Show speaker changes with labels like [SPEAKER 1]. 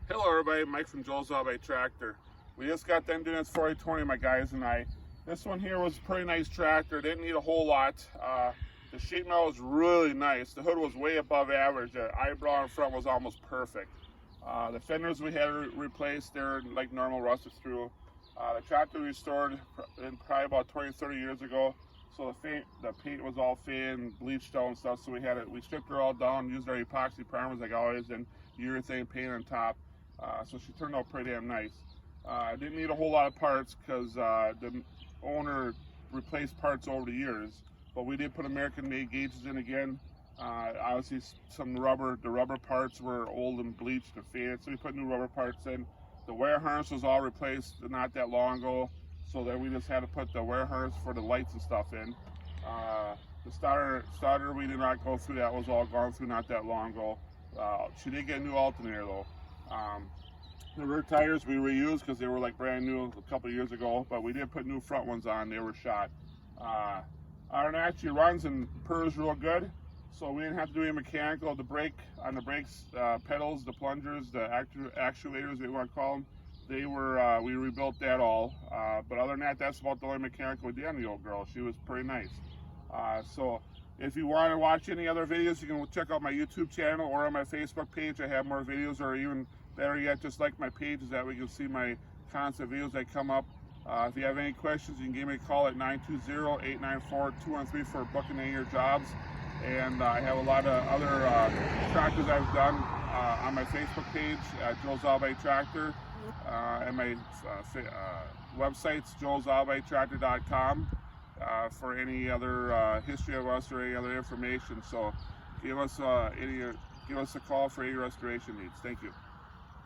[SPEAKER 1] Hello everybody, Mike from Joel's All-By Tractor. We just got done doing this 4020, my guys and I. This one here was a pretty nice tractor, didn't need a whole lot. The sheet metal was really nice. The hood was way above average. The eyebrow in front was almost perfect. The fenders we had replaced, they're like normal, rusted through. The tractor restored probably about 20-30 years ago. So the paint was all faded and bleached out and stuff. So we stripped her all down, used our epoxy primers like always, and urethane paint on top. So she turned out pretty damn nice. I didn't need a whole lot of parts because the owner replaced parts over the years, but we did put American-made gauges in again. Obviously, the rubber parts were old and bleached and faded, so we put new rubber parts in. The wire harness was all replaced not that long ago, so then we just had to put the wire harness for the lights and stuff in. The starter, we did not go through. That was all gone through not that long ago. She did get a new alternator though. The rear tires we reused because they were like brand new a couple years ago, but we did put new front ones on. They were shot. Our actually runs and purrs real good, so we didn't have to do any mechanical. The brakes, pedals, the plungers, the actuators, we want to call them, they were we rebuilt that all. But other than that, that's about the only mechanical we did on the old girl. She was pretty nice. So if you want to watch any other videos, you can check out my YouTube channel or on my Facebook page. I have more videos, or even better yet, just like my pages, that way you can see my constant videos that come up. If you have any questions, you can give me a call at 920-894-2113 for booking any of your jobs. And I have a lot of other tractors I've done on my Facebook page at Joel's All-By Tractor, and my website's joelsalbytractor.com. For any other history of us or any other information. So give us a call for any restoration needs. Thank you.